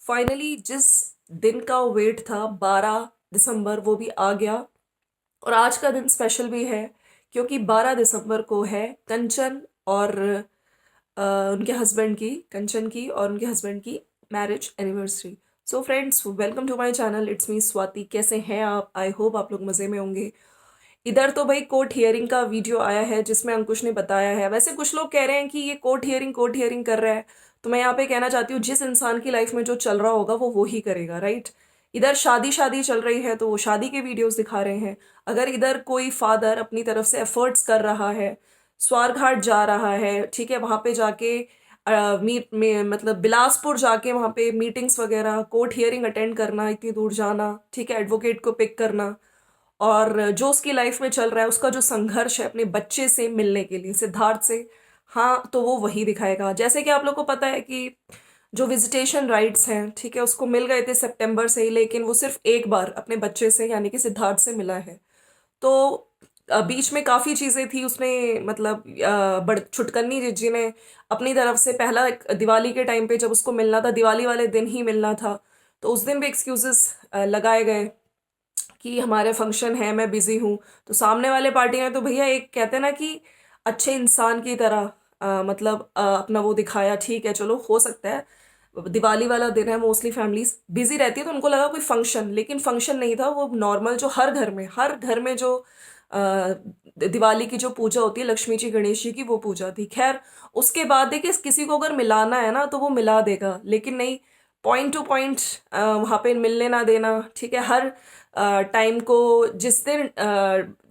Finally जिस दिन का वेट था 12 दिसंबर वो भी आ गया। और आज का दिन स्पेशल भी है क्योंकि 12 दिसंबर को है कंचन और उनके हस्बैंड की, कंचन की और उनके हस्बैंड की marriage anniversary. So friends, welcome to my channel. It's me Swati. कैसे हैं आप? आई होप आप लोग मज़े में होंगे। इधर तो भाई कोर्ट हियरिंग का वीडियो आया है जिसमें अंकुश ने बताया है। वैसे कुछ लोग कह रहे हैं कि ये कोर्ट हियरिंग कर रहा है, तो मैं यहाँ पे कहना चाहती हूँ जिस इंसान की लाइफ में जो चल रहा होगा वो ही करेगा, राइट। इधर शादी शादी चल रही है तो वो शादी के वीडियोस दिखा रहे हैं। अगर इधर कोई फादर अपनी तरफ से एफर्ट्स कर रहा है, स्वारघाट जा रहा है, ठीक है, वहां पे जाके मीट में मतलब बिलासपुर जाके वहां पे मीटिंग्स वगैरह, कोर्ट हियरिंग अटेंड करना, इतनी दूर जाना, ठीक है, एडवोकेट को पिक करना, और जो उसकी लाइफ में चल रहा है, उसका जो संघर्ष है अपने बच्चे से मिलने के लिए, सिद्धार्थ से, हाँ, तो वो वही दिखाएगा। जैसे कि आप लोग को पता है कि जो विजिटेशन राइट्स हैं, ठीक है, उसको मिल गए थे सितंबर से ही, लेकिन वो सिर्फ एक बार अपने बच्चे से यानी कि सिद्धार्थ से मिला है। तो बीच में काफ़ी चीज़ें थी उसने, मतलब बड़ छुटकन्नी जिज्जी ने अपनी तरफ से पहला दिवाली के टाइम पे जब उसको मिलना था, दिवाली वाले दिन ही मिलना था, तो उस दिन भी एक्सक्यूजेस लगाए गए कि हमारे फंक्शन है, मैं बिजी हूँ। तो सामने वाले पार्टी में तो भैया एक कहते हैं ना कि अच्छे इंसान की तरह मतलब अपना वो दिखाया। ठीक है, चलो हो सकता है दिवाली वाला दिन है, मोस्टली फैमिलीज बिजी रहती है तो उनको लगा कोई फंक्शन, लेकिन फंक्शन नहीं था, वो नॉर्मल जो हर घर में जो दिवाली की जो पूजा होती है, लक्ष्मी जी गणेश जी की, वो पूजा थी। खैर, उसके बाद देखिए किसी को अगर मिलाना है ना तो वो मिला देगा, लेकिन नहीं, पॉइंट टू पॉइंट वहाँ पे मिलने ना देना, ठीक है। हर टाइम को, जिस दिन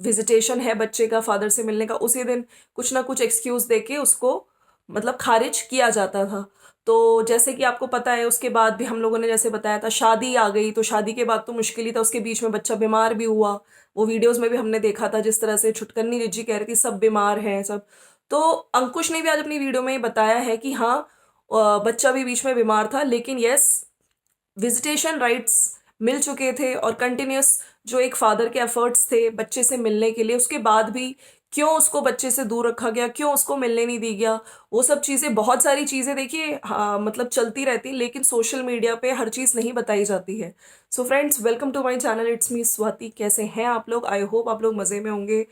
विजिटेशन है बच्चे का फादर से मिलने का, उसी दिन कुछ ना कुछ एक्सक्यूज देके उसको मतलब खारिज किया जाता था। तो जैसे कि आपको पता है, उसके बाद भी हम लोगों ने जैसे बताया था, शादी आ गई, तो शादी के बाद तो मुश्किल ही था, उसके बीच में बच्चा बीमार भी हुआ। वो वीडियोस में भी हमने देखा था जिस तरह से छुटकन्नी रिज्जी कह रही थी सब बीमार हैं सब। तो अंकुश ने भी आज अपनी वीडियो में बताया है कि हाँ, बच्चा भी बीच में बीमार था, लेकिन यस, विजिटेशन राइट्स मिल चुके थे, और कंटिन्यूस जो एक फादर के एफर्ट्स थे बच्चे से मिलने के लिए, उसके बाद भी क्यों उसको बच्चे से दूर रखा गया, क्यों उसको मिलने नहीं दी गया, वो सब चीज़ें, बहुत सारी चीज़ें देखिए, हाँ, मतलब चलती रहती, लेकिन सोशल मीडिया पे हर चीज़ नहीं बताई जाती है। So friends, welcome to my channel. It's me Swati. कैसे हैं आप लोग? आई होप आप लोग मज़े में होंगे।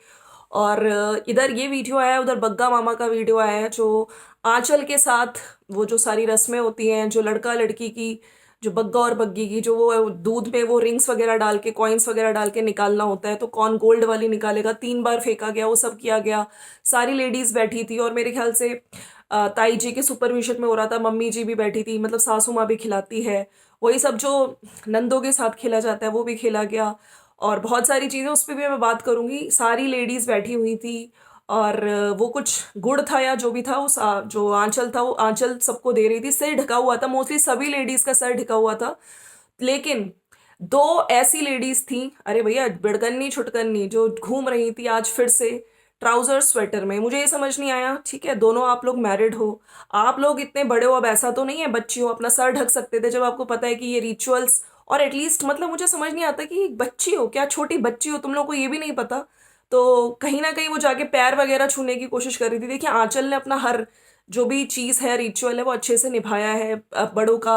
और इधर ये वीडियो आया है, उधर बग्गा मामा का वीडियो आया है, जो आंचल के साथ वो जो सारी रस्में होती हैं, जो लड़का लड़की की, जो बग्गा और बग्गी की, जो वो दूध में वो रिंग्स वगैरह डाल के, कॉइन्स वगैरह डाल के निकालना होता है, तो कौन गोल्ड वाली निकालेगा, 3 बार फेंका गया, वो सब किया गया। सारी लेडीज बैठी थी, और मेरे ख्याल से ताई जी के सुपरविजन में हो रहा था, मम्मी जी भी बैठी थी, मतलब सासू माँ भी खिलाती है, वही सब जो नंदों के साथ खेला जाता है वो भी खेला गया। और बहुत सारी चीज़ें, उस पर भी मैं बात करूंगी। सारी लेडीज बैठी हुई थी, और वो कुछ गुड़ था या जो भी था, उस जो आंचल था वो आंचल सबको दे रही थी, सिर ढका हुआ था, मोस्टली सभी लेडीज का सर ढका हुआ था। लेकिन दो ऐसी लेडीज थी, अरे भैया बिड़कन्नी छुटकन्नी, जो घूम रही थी आज फिर से ट्राउजर स्वेटर में। मुझे ये समझ नहीं आया, ठीक है, दोनों आप लोग मैरिड हो, आप लोग इतने बड़े हो, अब ऐसा तो नहीं है बच्ची हो, अपना सर ढक सकते थे जब आपको पता है कि ये रिचुअल्स, और एटलीस्ट मतलब मुझे समझ नहीं आता कि बच्ची हो, क्या छोटी बच्ची हो, तुम लोग को ये भी नहीं पता। तो कहीं ना कहीं वो जाके पैर वगैरह छूने की कोशिश कर रही थी। देखिए, आंचल ने अपना हर जो भी चीज़ है, रिचुअल है, वो अच्छे से निभाया है, बड़ों का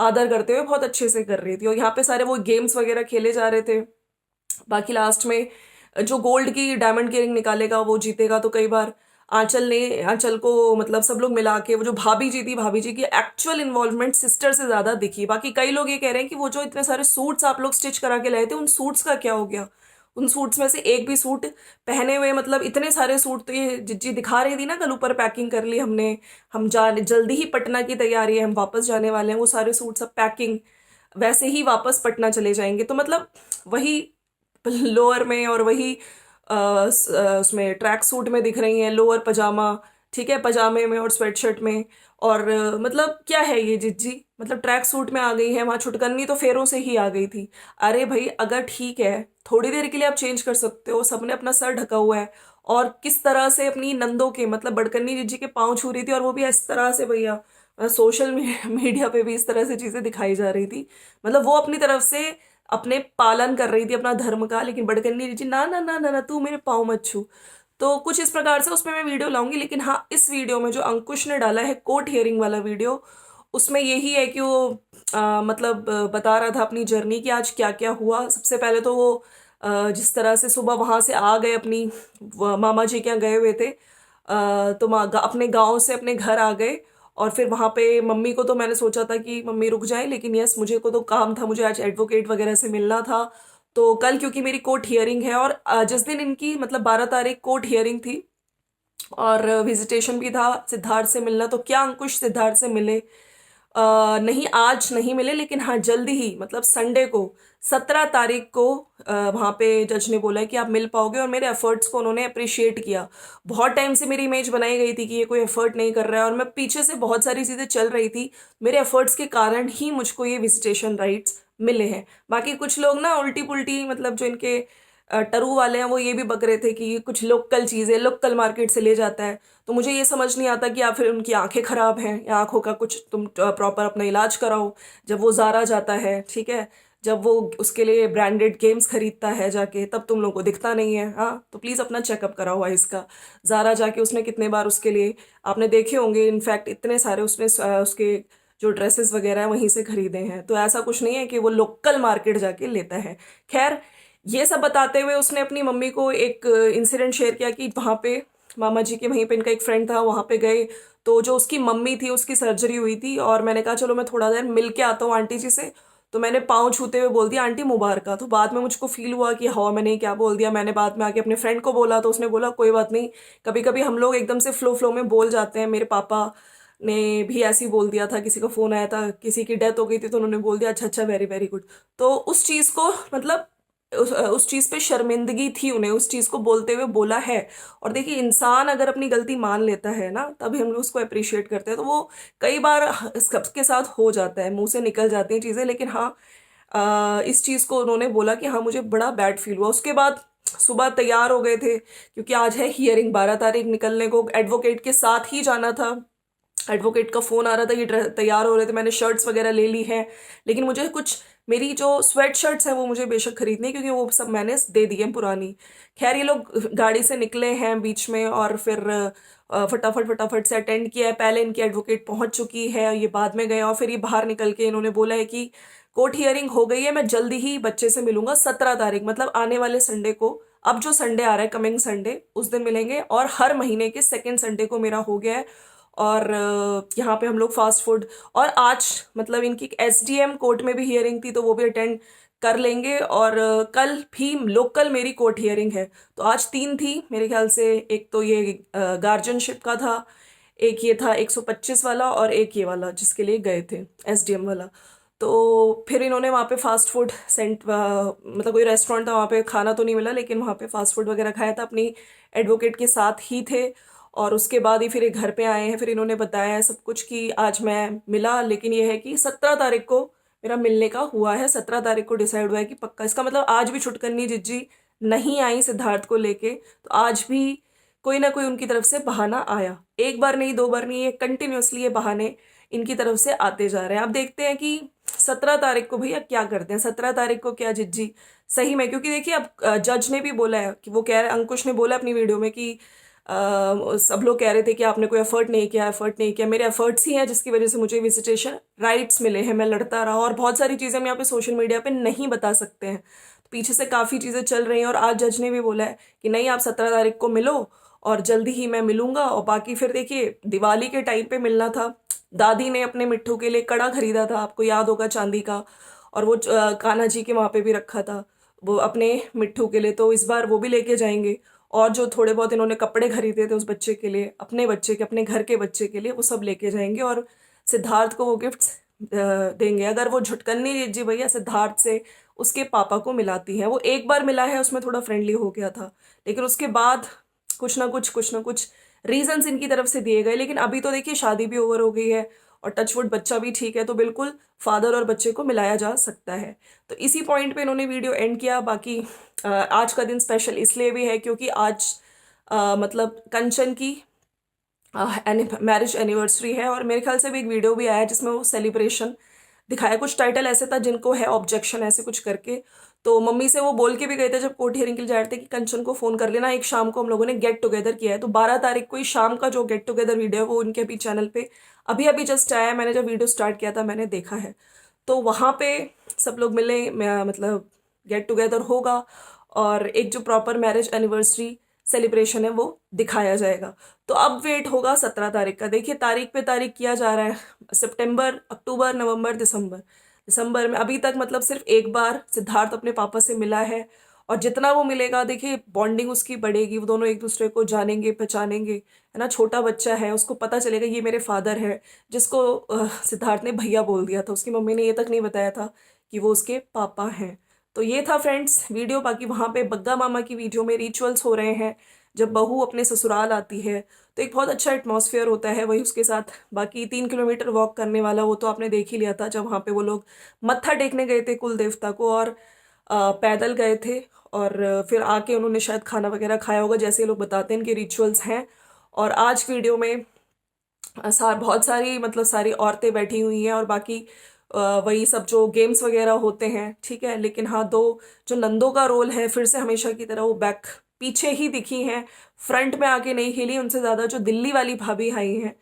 आदर करते हुए बहुत अच्छे से कर रही थी। और यहाँ पे सारे वो गेम्स वगैरह खेले जा रहे थे। बाकी लास्ट में जो गोल्ड की डायमंड की रिंग निकालेगा वो जीतेगा। तो कई बार आंचल को मतलब सब लोग मिला के, वो जो भाभी जी थी, भाभी जी की एक्चुअल इन्वॉल्वमेंट सिस्टर से ज्यादा दिखी। बाकी कई लोग ये कह रहे हैं कि वो जो इतने सारे सूट्स आप लोग स्टिच करा के लाए थे, उन सूट्स का क्या हो गया? उन सूट्स में से एक भी सूट पहने हुए, मतलब इतने सारे सूट, तो ये जिज्जी दिखा रही थी ना कल, ऊपर पैकिंग कर ली हमने, हम जा जल्दी ही पटना की तैयारी है, हम वापस जाने वाले हैं, वो सारे सूट सब पैकिंग, वैसे ही वापस पटना चले जाएंगे। तो मतलब वही लोअर में, और वही उसमें ट्रैक सूट में दिख रही हैं, लोअर पजामा, ठीक है, पजामे में और स्वेटशर्ट में। और मतलब क्या है ये जिज्जी, मतलब ट्रैक सूट में आ गई है, वहां छुटकन्नी तो फेरों से ही आ गई थी। अरे भाई, अगर ठीक है, थोड़ी देर के लिए आप चेंज कर सकते हो, सबने अपना सर ढका हुआ है, और किस तरह से अपनी नंदों के, मतलब बड़कन्नी जिज्जी के पाँव छू रही थी, और वो भी इस तरह से भैया, सोशल मीडिया पे भी इस तरह से चीजें दिखाई जा रही थी। मतलब वो अपनी तरफ से अपने पालन कर रही थी अपना धर्म का, लेकिन बड़कन्नी जी ना ना ना ना ना, तू मेरे पाँव मत छू। तो कुछ इस प्रकार से उसमें मैं वीडियो लाऊंगी। लेकिन हाँ, इस वीडियो में जो अंकुश ने डाला है कोर्ट हियरिंग वाला वीडियो, उसमें यही है कि वो मतलब बता रहा था अपनी जर्नी कि आज क्या क्या हुआ। सबसे पहले तो वो जिस तरह से सुबह वहां से आ गए, अपनी मामा जी के यहाँ गए हुए थे, तो अपने गांव से अपने घर आ गए। और फिर वहां पे मम्मी को तो मैंने सोचा था कि मम्मी रुक जाए, लेकिन यस, मुझे को तो काम था, मुझे आज एडवोकेट वगैरह से मिलना था। तो कल क्योंकि मेरी कोर्ट हियरिंग है, और जिस दिन इनकी मतलब 12 तारीख कोर्ट हियरिंग थी और विजिटेशन भी था सिद्धार्थ से मिलना, तो क्या अंकुश सिद्धार्थ से मिले? नहीं, आज नहीं मिले, लेकिन हाँ जल्दी ही, मतलब संडे को 17 तारीख को वहाँ पे जज ने बोला है कि आप मिल पाओगे। और मेरे एफर्ट्स को उन्होंने अप्रिशिएट किया। बहुत टाइम से मेरी इमेज बनाई गई थी कि ये कोई एफर्ट नहीं कर रहा है, और मैं पीछे से बहुत सारी चीज़ें चल रही थी। मेरे एफर्ट्स के कारण ही मुझको ये विजिटेशन राइट्स मिले हैं। बाकी कुछ लोग ना उल्टी पुल्टी, मतलब जो इनके टरू वाले हैं, वो ये भी बक रहे थे कि कुछ लोकल चीज़ें लोकल मार्केट से ले जाता है। तो मुझे ये समझ नहीं आता कि या फिर उनकी आंखें खराब हैं, या आंखों का कुछ तुम प्रॉपर अपना इलाज कराओ। जब वो ज़ारा जाता है, ठीक है, जब वो उसके लिए ब्रांडेड गेम्स खरीदता है जाके, तब तुम लोगों को दिखता नहीं है। हाँ, तो प्लीज़ अपना चेकअप कराओ आइस का। ज़ारा जाके उसने कितने बार उसके लिए, आपने देखे होंगे, इनफैक्ट इतने सारे उसने उसके जो ड्रेसेस वगैरह हैं वहीं से खरीदे हैं। तो ऐसा कुछ नहीं है कि वो लोकल मार्केट जाके लेता है। खैर, ये सब बताते हुए उसने अपनी मम्मी को एक इंसिडेंट शेयर किया कि वहाँ पे मामा जी के वहीं पे इनका एक फ्रेंड था, वहाँ पे गए। तो जो उसकी मम्मी थी उसकी सर्जरी हुई थी, और मैंने कहा चलो मैं थोड़ा देर मिल के आता हूँ आंटी जी से। तो मैंने पाँव छूते हुए बोल दिया आंटी मुबारका। तो बाद में मुझको फील हुआ कि हाँ मैंने क्या बोल दिया। मैंने बाद में आके अपने फ्रेंड को बोला, तो उसने बोला कोई बात नहीं, कभी कभी हम लोग एकदम से फ्लो फ्लो में बोल जाते हैं। मेरे पापा ने भी ऐसे ही बोल दिया था, किसी का फोन आया था, किसी की डेथ हो गई थी, तो उन्होंने बोल दिया अच्छा अच्छा, वेरी वेरी गुड। तो उस चीज को मतलब उस चीज पे शर्मिंदगी थी उन्हें, उस चीज को बोलते हुए बोला है। और देखिए, इंसान अगर अपनी गलती मान लेता है ना, तभी हम लोग उसको अप्रिशिएट करते हैं। तो वो कई बार सबके साथ हो जाता है, मुंह से निकल जाती हैं चीजें, लेकिन हाँ इस चीज को उन्होंने बोला कि हाँ मुझे बड़ा बैड फील हुआ। उसके बाद सुबह तैयार हो गए थे, क्योंकि आज है हियरिंग, 12 तारीख निकलने को एडवोकेट के साथ ही जाना था। एडवोकेट का फोन आ रहा था कि तैयार हो रहे थे, मैंने शर्ट्स वगैरह ले ली हैं। लेकिन मुझे कुछ, मेरी जो स्वेट शर्ट्स हैं वो मुझे बेशक खरीदनी है, क्योंकि वो सब मैंने दे दी हैं पुरानी। खैर, ये लोग गाड़ी से निकले हैं बीच में, और फिर फटाफट फटाफट से अटेंड किया है। पहले इनकी एडवोकेट पहुंच चुकी है, ये बाद में गए, और फिर ये बाहर निकल के इन्होंने बोला है कि कोर्ट हियरिंग हो गई है, मैं जल्दी ही बच्चे से मिलूंगा। 17 तारीख मतलब आने वाले संडे को, अब जो संडे आ रहा है कमिंग संडे, उस दिन मिलेंगे। और हर महीने के सेकेंड संडे को मेरा हो गया है। और यहाँ पे हम लोग फास्ट फूड, और आज मतलब इनकी एसडीएम कोर्ट में भी हियरिंग थी, तो वो भी अटेंड कर लेंगे। और कल भी लोकल मेरी कोर्ट हियरिंग है। तो आज 3 थी मेरे ख्याल से, एक तो ये गार्जियनशिप का था, एक ये था 125 वाला, और एक ये वाला जिसके लिए गए थे एसडीएम वाला। तो फिर इन्होंने वहाँ पे फास्ट फूड मतलब कोई रेस्टोरेंट था, वहाँ पे खाना तो नहीं मिला, लेकिन वहाँ पे फास्ट फूड वगैरह खाया था, अपनी एडवोकेट के साथ ही थे। और उसके बाद ही फिर ये घर पे आए हैं। फिर इन्होंने बताया है सब कुछ कि आज मैं मिला, लेकिन ये है कि 17 तारीख को मेरा मिलने का हुआ है। 17 तारीख को डिसाइड हुआ है कि पक्का। इसका मतलब आज भी छुटकन्नी जिज्जी नहीं आई सिद्धार्थ को लेके, तो आज भी कोई ना कोई उनकी तरफ से बहाना आया। एक बार नहीं, 2 बार नहीं, ये कंटिन्यूअसली ये बहाने इनकी तरफ से आते जा रहे हैं। अब देखते हैं कि 17 तारीख को भैया क्या करते हैं। 17 तारीख को क्या जिज्जी सही में, क्योंकि देखिए अब जज ने भी बोला है कि वो कह रहे, अंकुश ने बोला अपनी वीडियो में कि सब लोग कह रहे थे कि आपने कोई एफर्ट नहीं किया, एफर्ट नहीं किया। मेरे एफर्ट्स ही हैं जिसकी वजह से मुझे विजिटेशन राइट्स मिले हैं, मैं लड़ता रहा। और बहुत सारी चीज़ें हम यहाँ पे सोशल मीडिया पे नहीं बता सकते हैं, तो पीछे से काफ़ी चीज़ें चल रही हैं। और आज जज ने भी बोला है कि नहीं, आप 17 तारीख को मिलो, और जल्दी ही मैं मिलूंगा। और बाकी फिर देखिए, दिवाली के टाइम पे मिलना था। दादी ने अपने मिट्ठू के लिए कड़ा खरीदा था, आपको याद होगा, चांदी का। और वो कान्हा जी के वहाँ पे भी रखा था वो अपने मिट्ठू के लिए, तो इस बार वो भी लेके जाएंगे। और जो थोड़े बहुत इन्होंने कपड़े खरीदे थे उस बच्चे के लिए, अपने बच्चे के, अपने घर के बच्चे के लिए, वो सब लेके जाएंगे। और सिद्धार्थ को वो गिफ्ट्स देंगे। अगर वो झुटकन्नी जी भैया सिद्धार्थ से उसके पापा को मिलाती है, वो एक बार मिला है, उसमें थोड़ा फ्रेंडली हो गया था, लेकिन उसके बाद कुछ ना कुछ रीजंस इनकी तरफ से दिए गए। लेकिन अभी तो देखिए शादी भी ओवर हो गई है, और टचवुड बच्चा भी ठीक है, तो बिल्कुल फादर और बच्चे को मिलाया जा सकता है। तो इसी पॉइंट पे इन्होंने वीडियो एंड किया। बाकी आज का दिन स्पेशल इसलिए भी है क्योंकि आज मतलब कंचन की मैरिज एनिवर्सरी है। और मेरे ख्याल से भी एक वीडियो भी आया जिसमें वो सेलिब्रेशन दिखाया, कुछ टाइटल ऐसे था जिनको है ऑब्जेक्शन, ऐसे कुछ करके। तो मम्मी से वो बोल के भी गए थे जब कोर्ट हियरिंग के लिए जा रहे थे कि कंचन को फोन कर लेना, एक शाम को हम लोगों ने गेट टुगेदर किया है। तो 12 तारीख को ही शाम का जो गेट टुगेदर वीडियो है वो उनके भी चैनल पे अभी अभी जस्ट आया है। मैंने जब वीडियो स्टार्ट किया था मैंने देखा है। तो वहाँ पे सब लोग मिले, मतलब गेट टुगेदर होगा और एक जो प्रॉपर मैरिज एनिवर्सरी सेलिब्रेशन है वो दिखाया जाएगा। तो अब वेट होगा 17 तारीख का। देखिए तारीख पे तारीख किया जा रहा है, सितंबर, अक्टूबर, नवंबर, दिसंबर। दिसंबर में अभी तक मतलब सिर्फ एक बार सिद्धार्थ अपने पापा से मिला है, और जितना वो मिलेगा देखिए बॉन्डिंग उसकी बढ़ेगी, वो दोनों एक दूसरे को जानेंगे पहचानेंगे, है ना। छोटा बच्चा है, उसको पता चलेगा ये मेरे फादर है, जिसको सिद्धार्थ ने भैया बोल दिया था, उसकी मम्मी ने ये तक नहीं बताया था कि वो उसके पापा हैं। तो ये था फ्रेंड्स वीडियो। बाकी वहाँ पे बग्गा मामा की वीडियो में रिचुअल्स हो रहे हैं, जब बहू अपने ससुराल आती है तो एक बहुत अच्छा एटमॉस्फेयर होता है, वही उसके साथ बाकी 3 किलोमीटर वॉक करने वाला वो तो आपने देख ही लिया था, जब वहाँ पे वो लोग मत्था टेकने गए थे कुल देवता को, और पैदल गए थे, और फिर आके उन्होंने शायद खाना वगैरह खाया होगा, जैसे ये लोग बताते हैं इनके रिचुअल्स हैं। और आज वीडियो में बहुत सारी मतलब सारी औरतें बैठी हुई हैं, और बाकी वही सब जो गेम्स वगैरह होते हैं, ठीक है। लेकिन हाँ, दो जो नंदों का रोल है फिर से हमेशा की तरह वो बैक पीछे ही दिखी हैं, फ्रंट में आके नहीं खेली। उनसे ज़्यादा जो दिल्ली वाली भाभी आई हैं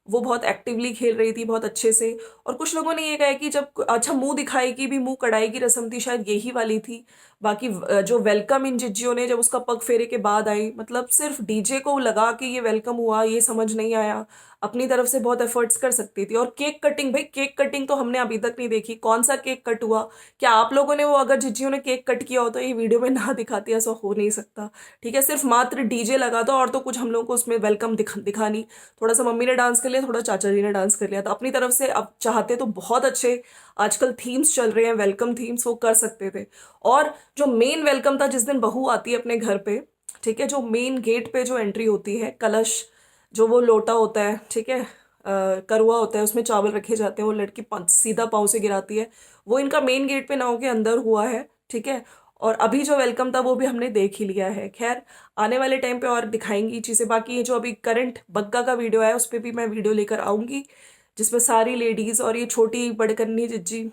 वो बहुत एक्टिवली खेल रही थी, बहुत अच्छे से। और कुछ लोगों ने ये कहा कि जब अच्छा मुंह दिखाएगी भी, मुंह कढ़ाई की रस्म थी शायद यही वाली थी। बाकी जो वेलकम इन जिज्जियों ने जब उसका पग फेरे के बाद आई, मतलब सिर्फ डीजे को लगा के ये वेलकम हुआ, ये समझ नहीं आया। अपनी तरफ से बहुत एफर्ट्स कर सकती थी। और केक कटिंग, भाई केक कटिंग तो हमने अभी तक नहीं देखी, कौन सा केक कट हुआ? क्या आप लोगों ने वो, अगर जिज्जियों ने केक कट किया हो तो ये वीडियो में ना दिखाती, ऐसा हो नहीं सकता, ठीक है। सिर्फ मात्र डीजे लगा दो और तो कुछ हम लोग को उसमें वेलकम दिखा नहीं। थोड़ा सा मम्मी ने डांस कर लिया, थोड़ा चाचा जी ने डांस कर लिया, तो अपनी तरफ से अब चाहते तो बहुत अच्छे आजकल थीम्स चल रहे हैं, वेलकम थीम्स, वो कर सकते थे। और जो मेन वेलकम था जिस दिन बहू आती है अपने घर पे, ठीक है, जो मेन गेट पे जो एंट्री होती है, कलश, जो वो लोटा होता है, ठीक है, करुआ होता है, उसमें चावल रखे जाते हैं, वो लड़की सीधा पाँव से गिराती है, वो इनका मेन गेट पे नाव के अंदर हुआ है, ठीक है। और अभी जो वेलकम था वो भी हमने देख ही लिया है। खैर आने वाले टाइम पे और दिखाएंगी चीज़ें। बाकी ये जो अभी करंट बग्गा का वीडियो है उस पर भी मैं वीडियो लेकर आऊँगी, जिसमें सारी लेडीज़ और ये छोटी बड़कन्नी जिज्जी,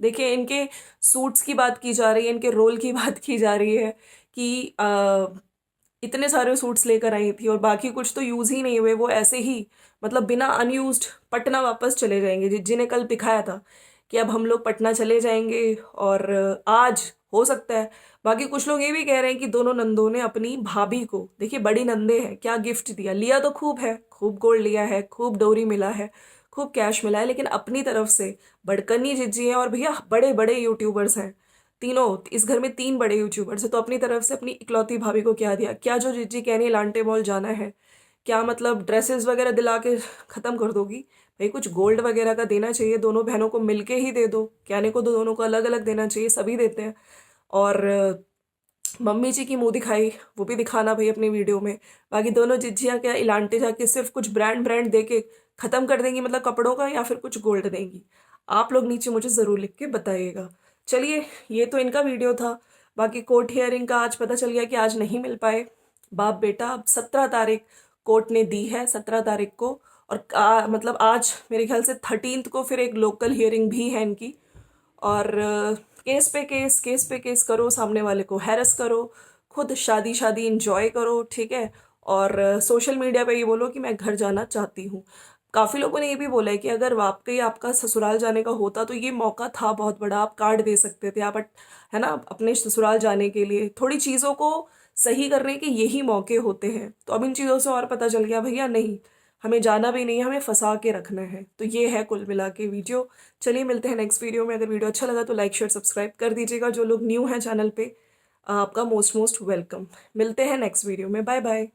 देखिए इनके सूट्स की बात की जा रही है, इनके रोल की बात की जा रही है कि इतने सारे सूट्स लेकर आई थी और बाकी कुछ तो यूज़ ही नहीं हुए, वो ऐसे ही मतलब बिना अनयूज्ड पटना वापस चले जाएंगे। जिज्जी ने कल दिखाया था कि अब हम लोग पटना चले जाएंगे, और आज हो सकता है। बाकी कुछ लोग ये भी कह रहे हैं कि दोनों नंदों ने अपनी भाभी को, देखिए बड़ी नंदे हैं, क्या गिफ्ट दिया, लिया तो खूब है, खूब गोल्ड लिया है, खूब डोरी मिला है, खूब कैश मिला है, लेकिन अपनी तरफ से बड़कनी जिज्जी हैं, और भैया बड़े बड़े यूट्यूबर्स हैं तीनों, इस घर में 3 बड़े यूट्यूबर्स हैं, तो अपनी तरफ से अपनी इकलौती भाभी को क्या दिया? क्या जो जिज्जी कह रही है लांटे मॉल जाना है, क्या मतलब ड्रेसेस वगैरह दिला के ख़त्म कर दोगी? भाई कुछ गोल्ड वगैरह का देना चाहिए, दोनों बहनों को मिलके ही दे दो, कहने को तो दोनों को अलग अलग देना चाहिए, सभी देते हैं। और मम्मी जी की मुंह दिखाई वो भी दिखाना भाई अपनी वीडियो में। बाकी दोनों जिज्जियाँ क्या इलांटे जाके सिर्फ कुछ ब्रांड ब्रांड दे के ख़त्म कर देंगी, मतलब कपड़ों का, या फिर कुछ गोल्ड देंगी? आप लोग नीचे मुझे ज़रूर लिख के बताइएगा। चलिए ये तो इनका वीडियो था। बाकी कोर्ट हियरिंग का आज पता चल गया कि आज नहीं मिल पाए बाप बेटा। अब 17 तारीख कोर्ट ने दी है, 17 तारीख को, और मतलब आज मेरे ख्याल से 13 को फिर एक लोकल हियरिंग भी है इनकी। और केस पे केस, केस पे केस करो, सामने वाले को हैरस करो, खुद शादी शादी इंजॉय करो, ठीक है। और सोशल मीडिया पे ये बोलो कि मैं घर जाना चाहती हूँ। काफ़ी लोगों ने ये भी बोला है कि अगर वाकई आपका ससुराल जाने का होता तो ये मौका था बहुत बड़ा, आप कार्ड दे सकते थे, आप है ना, अपने ससुराल जाने के लिए थोड़ी चीज़ों को सही करने के यही मौके होते हैं। तो अब इन चीज़ों से और पता चल गया भैया नहीं, हमें जाना भी नहीं है, हमें फंसा के रखना है। तो ये है कुल मिला के वीडियो। चलिए मिलते हैं नेक्स्ट वीडियो में। अगर वीडियो अच्छा लगा तो लाइक शेयर सब्सक्राइब कर दीजिएगा। जो लोग न्यू हैं चैनल पे, आपका मोस्ट मोस्ट वेलकम। मिलते हैं नेक्स्ट वीडियो में। Bye bye.